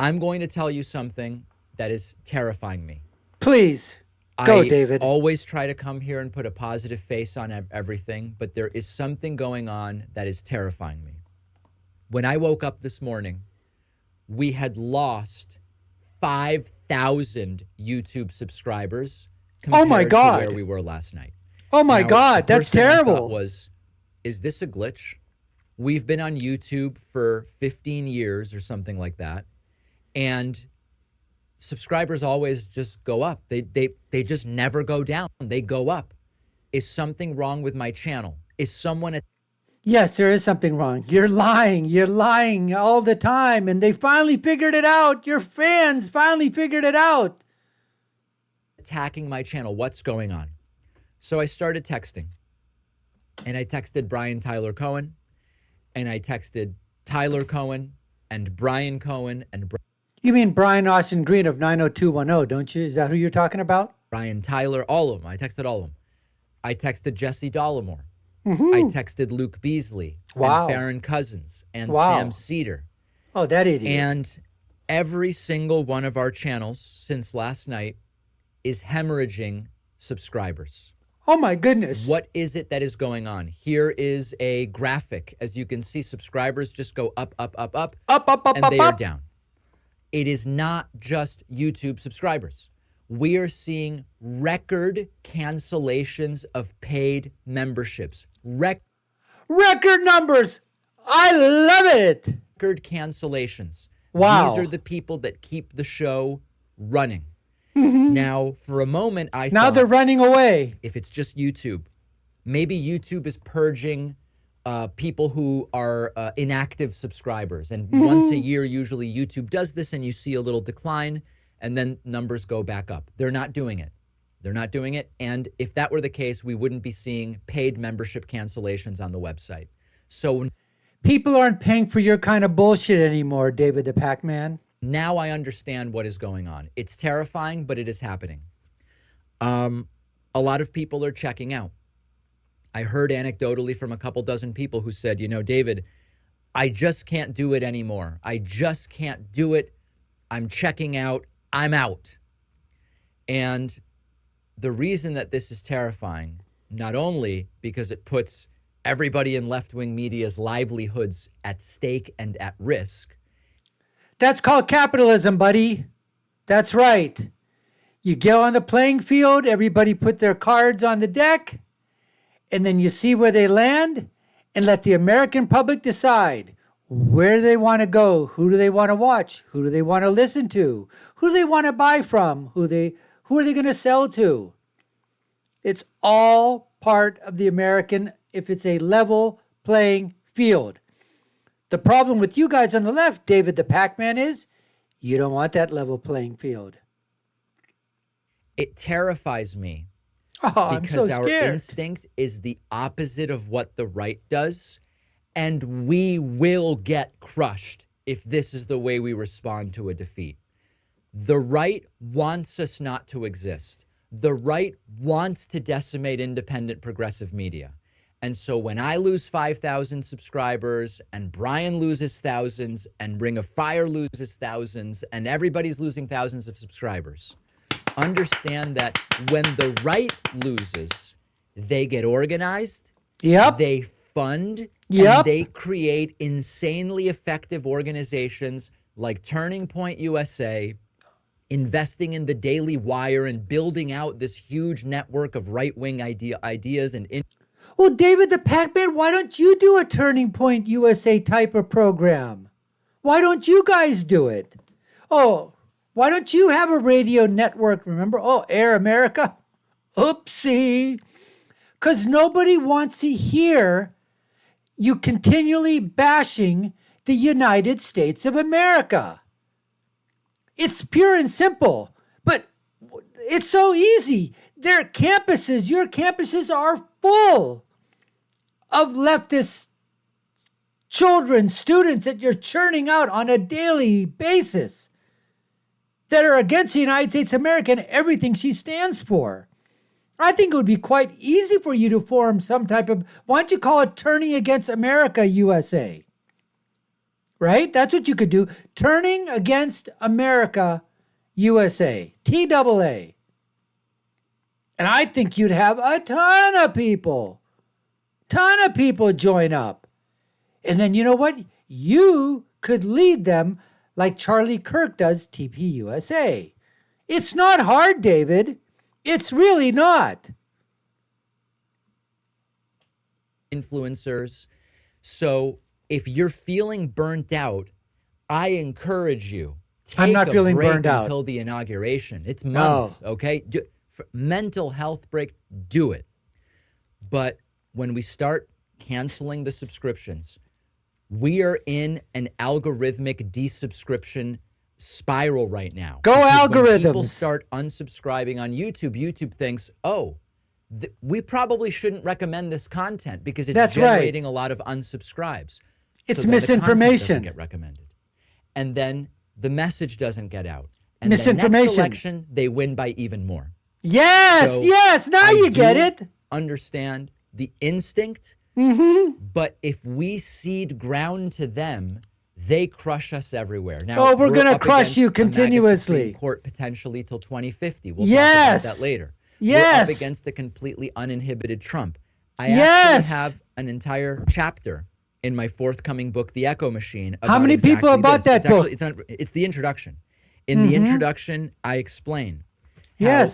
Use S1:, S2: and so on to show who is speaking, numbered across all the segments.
S1: I'm going to tell you something that is terrifying me.
S2: Please, go,
S1: I
S2: David.
S1: always try to come here and put a positive face on everything, but there is something going on that is terrifying me. When I woke up this morning, we had lost 5,000 YouTube subscribers compared
S2: Oh my
S1: to
S2: God.
S1: where we were last night.
S2: Oh my
S1: Now,
S2: God,
S1: the
S2: that's
S1: first thing I thought
S2: terrible.
S1: was, is this a glitch? We've been on YouTube for 15 years or something like that, and subscribers always just go up. They just never go down. They go up. Is something wrong with my channel? Is someone
S2: Yes, there is something wrong. You're lying. You're lying all the time. And they finally figured it out. Your fans finally figured it out.
S1: attacking my channel? What's going on? So I started texting, and I texted Brian Tyler Cohen, and I texted Tyler Cohen and Brian Cohen and
S2: You mean Brian Austin Green of 90210, don't you? Is that who you're talking about?
S1: Brian Tyler, all of them. I texted all of them. I texted Jesse Dollamore. I texted Luke Beasley
S2: Wow.
S1: and Farron Cousins and
S2: Wow.
S1: Sam Cedar.
S2: Oh, that idiot.
S1: And every single one of our channels since last night is hemorrhaging subscribers.
S2: Oh my goodness.
S1: What is it that is going on? Here is a graphic. As you can see, subscribers just go up, up, up, up, and they are down. It is not just YouTube subscribers. We are seeing record cancellations of paid memberships.
S2: Record numbers. I love it.
S1: Record cancellations.
S2: Wow.
S1: These are the people that keep the show running. Now, for a moment, I
S2: Now
S1: thought,
S2: they're running away.
S1: if it's just YouTube, maybe YouTube is purging people who are inactive subscribers. And once a year, usually YouTube does this, and you see a little decline, and then numbers go back up. They're not doing it. They're not doing it. And if that were the case, we wouldn't be seeing paid membership cancellations on the website. So
S2: People aren't paying for your kind of bullshit anymore, David the Pac-Man.
S1: now I understand what is going on. It's terrifying, but it is happening. A lot of people are checking out. I heard anecdotally from a couple dozen people who said, you know, David, I just can't do it anymore. I just can't do it. I'm checking out. I'm out. And the reason that this is terrifying, not only because it puts everybody in left-wing media's livelihoods at stake and at risk.
S2: That's called capitalism, buddy. That's right. You get on the playing field, everybody put their cards on the deck, and then you see where they land and let the American public decide where they want to go, who do they want to watch, who do they want to listen to, who do they want to buy from, who are they going to sell to. It's all part of the American, if it's a level playing field. The problem with you guys on the left, David the Pac-Man, is you don't want that level playing field.
S1: It terrifies me
S2: Oh, I'm so
S1: because our
S2: scared.
S1: instinct is the opposite of what the right does, and we will get crushed if this is the way we respond to a defeat. The right wants us not to exist. The right wants to decimate independent progressive media. And so when I lose 5,000 subscribers and Brian loses thousands and Ring of Fire loses thousands and everybody's losing thousands of subscribers, understand that when the right loses, they get organized,
S2: Yep.
S1: they fund,
S2: Yep.
S1: and they create insanely effective organizations like Turning Point USA, investing in the Daily Wire and building out this huge network of right-wing ideas and
S2: Well, David the Pac-Man, why don't you do a Turning Point USA type of program? Why don't you guys do it? Oh, why don't you have a radio network? Remember? Oh, Air America. Oopsie. Because nobody wants to hear you continually bashing the United States of America. It's pure and simple, but it's so easy. Their campuses, your campuses are full of leftist children, students that you're churning out on a daily basis that are against the United States of America and everything she stands for. I think it would be quite easy for you to form some type of, why don't you call it Turning Against America USA? right? That's what you could do. Turning Against America USA, TAA. And I think you'd have a ton of people join up. And then you know what? You could lead them like Charlie Kirk does TPUSA. It's not hard, David. It's really not.
S1: Influencers. So if you're feeling burnt out, I encourage you.
S2: I'm not feeling burned out
S1: until the inauguration. It's months, okay? Mental health break, do it. But when we start canceling the subscriptions, we are in an algorithmic desubscription spiral right now.
S2: Go algorithms.
S1: When people start unsubscribing on YouTube, YouTube thinks, oh, we probably shouldn't recommend this content because it's generating a lot of unsubscribes.
S2: It's
S1: so
S2: misinformation.
S1: The content doesn't get recommended. And then the message doesn't get out. And
S2: misinformation.
S1: The next election, they win by even more.
S2: Yes,
S1: so
S2: yes. Now you get it.
S1: Understand the instinct. But if we cede ground to them, they crush us everywhere. Now,
S2: we're going to crush you continuously.
S1: Supreme Court potentially till 2050. We'll talk about that later.
S2: Yes.
S1: We're up against a completely uninhibited Trump. I actually have an entire chapter in my forthcoming book, The Echo Machine.
S2: How many people have bought that book?
S1: It's the introduction. In the introduction, I explain how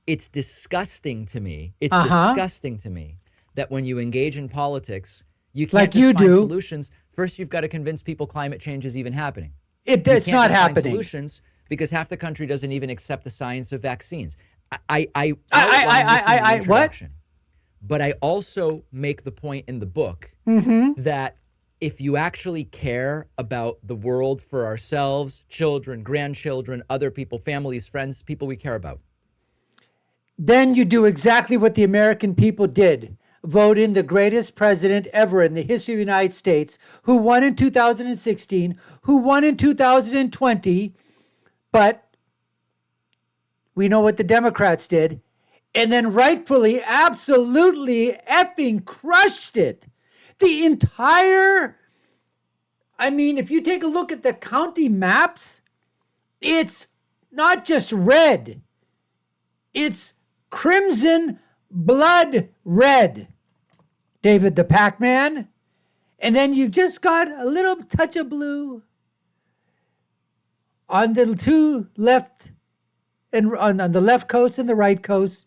S1: it's disgusting to me. It's disgusting to me that when you engage in politics, you can't find solutions. First, you've got to convince people climate change is even happening.
S2: It's not happening.
S1: Solutions because half the country doesn't even accept the science of vaccines. I
S2: what?
S1: But I also make the point in the book that if you actually care about the world for ourselves, children, grandchildren, other people, families, friends, people we care about,
S2: then you do exactly what the American people did. Vote in the greatest president ever in the history of the United States, who won in 2016, who won in 2020, but we know what the Democrats did, and then rightfully, absolutely effing crushed it. The entire, if you take a look at the county maps, it's not just red, it's crimson blood red, David the Pakman. And then you've just got a little touch of blue on the two left, and on the left coast and the right coast,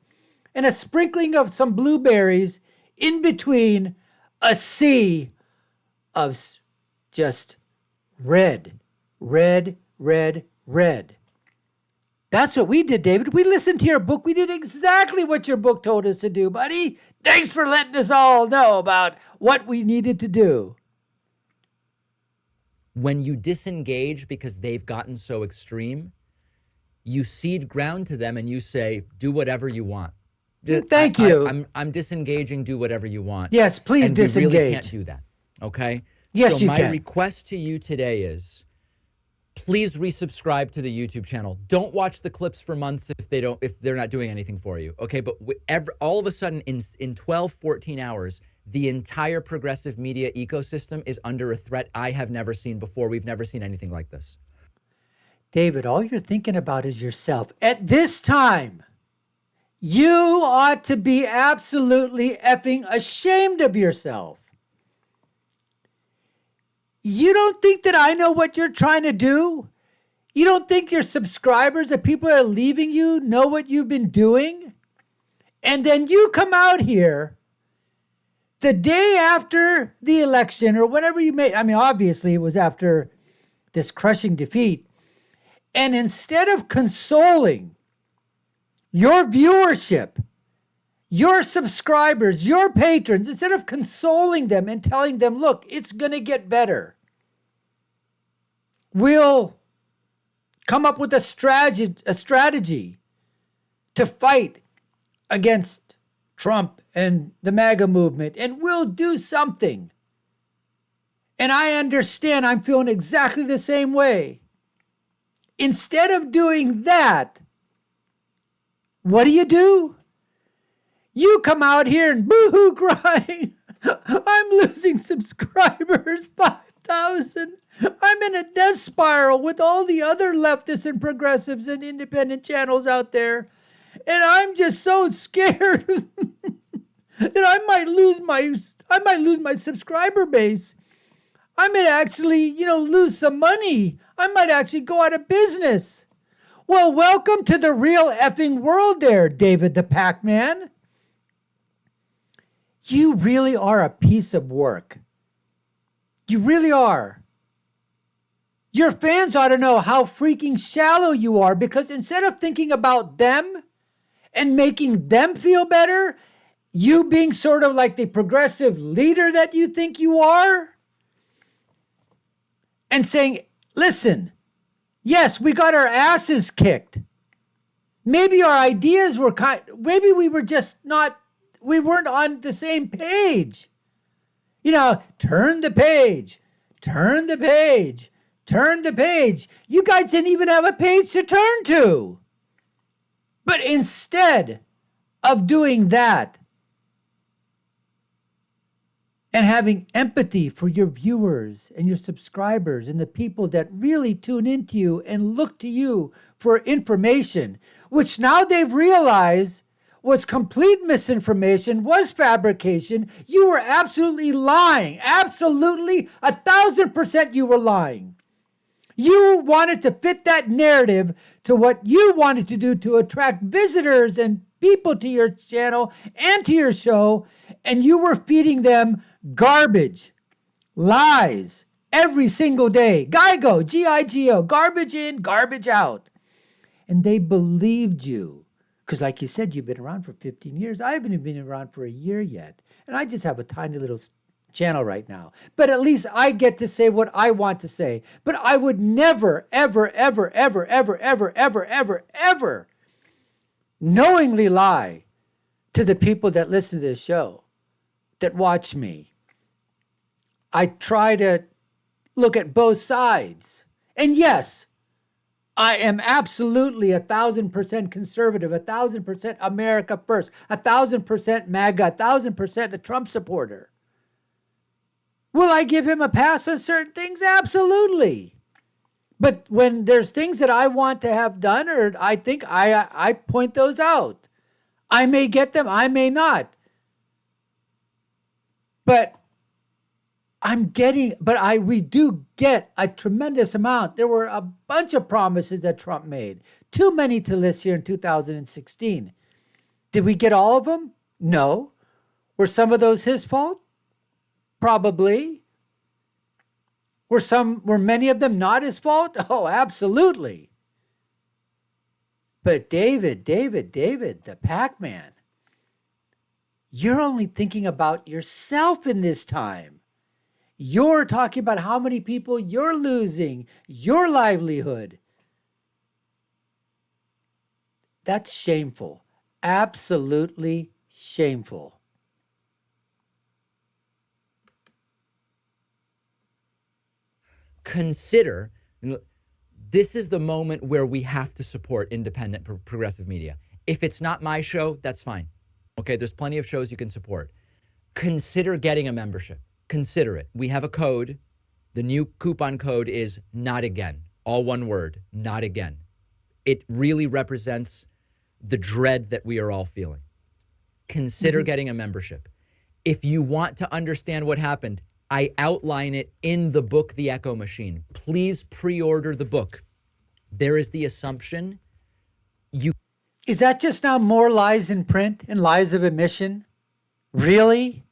S2: and a sprinkling of some blueberries in between, a sea of just red, red, red, red. That's what we did, David. We listened to your book. We did exactly what your book told us to do, buddy. Thanks for letting us all know about what we needed to do.
S1: When you disengage because they've gotten so extreme, you cede ground to them and you say, do whatever you want.
S2: Thank you.
S1: I'm disengaging, do whatever you want.
S2: Yes, please disengage.
S1: We really can't do that, okay?
S2: Yes, you can.
S1: So my request to you today is, please resubscribe to the YouTube channel. Don't watch the clips for months if they're not doing anything for you. Okay, but all of a sudden in 12, 14 hours, the entire progressive media ecosystem is under a threat I have never seen before. We've never seen anything like this.
S2: David, all you're thinking about is yourself. At this time, you ought to be absolutely effing ashamed of yourself. You don't think that I know what you're trying to do? You don't think your subscribers, the people that are leaving you, know what you've been doing? And then you come out here the day after the election or whatever you made. Obviously it was after this crushing defeat. And instead of consoling your viewership, your subscribers, your patrons, instead of consoling them and telling them, look, it's going to get better, we'll come up with a strategy to fight against Trump and the MAGA movement, and we'll do something. And I understand, I'm feeling exactly the same way. Instead of doing that, what do? You come out here and boo-hoo crying. I'm losing subscribers, 5,000. I'm in a death spiral with all the other leftists and progressives and independent channels out there. And I'm just so scared that I might lose my subscriber base. I might actually, lose some money. I might actually go out of business. Well, welcome to the real effing world there, David the Pakman. You really are a piece of work. You really are. Your fans ought to know how freaking shallow you are, because instead of thinking about them and making them feel better, you being sort of like the progressive leader that you think you are, and saying, listen, yes, we got our asses kicked. Maybe our ideas were maybe we were just we weren't on the same page. Turn the page, turn the page, turn the page. You guys didn't even have a page to turn to. But instead of doing that and having empathy for your viewers and your subscribers and the people that really tune into you and look to you for information, which now they've realized was complete misinformation, was fabrication, you were absolutely lying. Absolutely, 1,000% you were lying. You wanted to fit that narrative to what you wanted to do to attract visitors and people to your channel and to your show, and you were feeding them garbage, lies, every single day. GIGO, G-I-G-O, garbage in, garbage out. And they believed you. Because like you said, you've been around for 15 years. I haven't even been around for a year yet. And I just have a tiny little channel right now. But at least I get to say what I want to say. But I would never, ever, ever, ever, ever, ever, ever, ever, ever knowingly lie to the people that listen to this show, that watch me. I try to look at both sides. And yes, I am absolutely 1,000% conservative, 1,000% America first, 1,000% MAGA, 1,000% a Trump supporter. Will I give him a pass on certain things? Absolutely. But when there's things that I want to have done, or I think I point those out. I may get them, I may not. But we do get a tremendous amount. There were a bunch of promises that Trump made. Too many to list here in 2016. Did we get all of them? No. Were some of those his fault? Probably. Were many of them not his fault? Oh, absolutely. But David, the Pac-Man, you're only thinking about yourself in this time. You're talking about how many people you're losing, your livelihood. That's shameful. Absolutely shameful.
S1: Consider, this is the moment where we have to support independent progressive media. If it's not my show, that's fine. Okay, there's plenty of shows you can support. Consider getting a membership. Consider it. We have a code. The new coupon code is not again. All one word, not again. It really represents the dread that we are all feeling. Consider getting a membership. If you want to understand what happened, I outline it in the book, The Echo Machine. Please pre-order the book. There is the assumption you...
S2: Is that just now more lies in print and lies of omission? Really?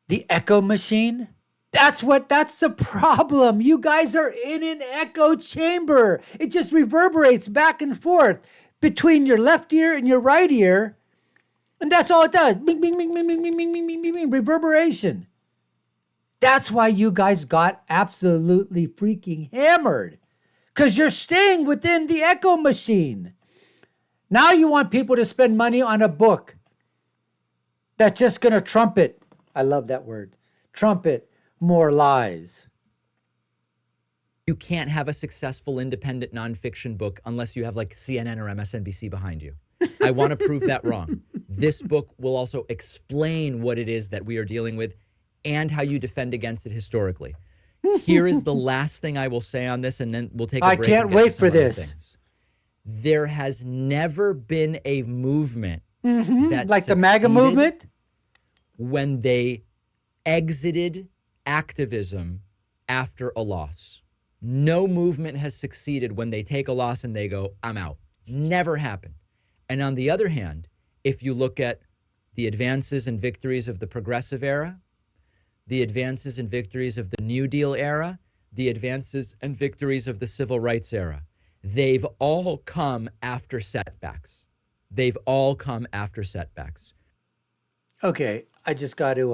S2: The Echo Machine? That's the problem. You guys are in an echo chamber. It just reverberates back and forth between your left ear and your right ear. And that's all it does. Bing, bing, bing, bing, bing, bing, bing, bing, bing, bing, reverberation. That's why you guys got absolutely freaking hammered. Because you're staying within the Echo Machine. Now you want people to spend money on a book that's just going to trumpet. I love that word. Trumpet more lies.
S1: You can't have a successful independent nonfiction book unless you have like CNN or MSNBC behind you. I want to prove that wrong. This book will also explain what it is that we are dealing with and how you defend against it historically. Here is the last thing I will say on this, and then we'll take a
S2: I
S1: break.
S2: can't
S1: and get to
S2: wait
S1: some
S2: for
S1: other
S2: this.
S1: things. There has never been a movement that
S2: Like the MAGA
S1: succeeded
S2: movement?
S1: when they exited activism after a loss. No movement has succeeded when they take a loss and they go, I'm out. Never happened. And on the other hand, if you look at the advances and victories of the progressive era, the advances and victories of the New Deal era, the advances and victories of the civil rights era, they've all come after setbacks. They've all come after setbacks.
S2: Okay, I just got to,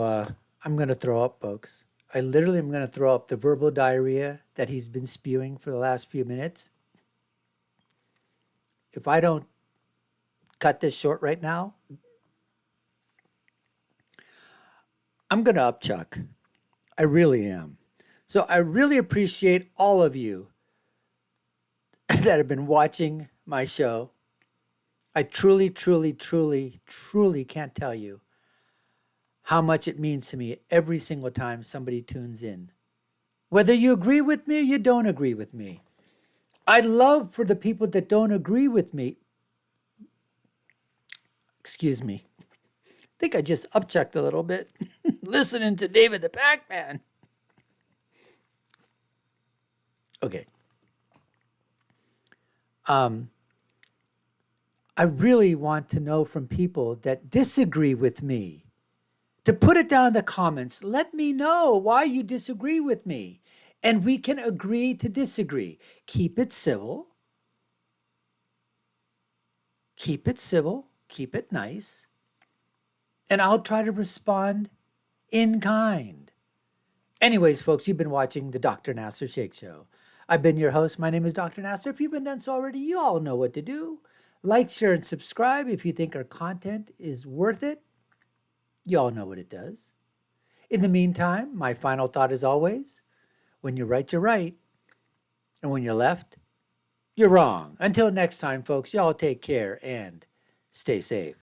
S2: I'm going to throw up, folks. I literally am going to throw up the verbal diarrhea that he's been spewing for the last few minutes. If I don't cut this short right now, I'm going to upchuck. I really am. So I really appreciate all of you that have been watching my show. I truly, truly, truly, truly can't tell you how much it means to me every single time somebody tunes in. Whether you agree with me or you don't agree with me. I'd love for the people that don't agree with me. Excuse me. I think I just upchucked a little bit listening to David the Pakman. Okay. I really want to know from people that disagree with me to put it down in the comments. Let me know why you disagree with me. And we can agree to disagree. Keep it civil. Keep it civil. Keep it nice. And I'll try to respond in kind. Anyways, folks, you've been watching the Dr. Nasir Shaikh Show. I've been your host. My name is Dr. Nasir. If you've been done so already, you all know what to do. Like, share, and subscribe if you think our content is worth it. You all know what it does. In the meantime, my final thought is always, when you're right, you're right. And when you're left, you're wrong. Until next time, folks, y'all take care and stay safe.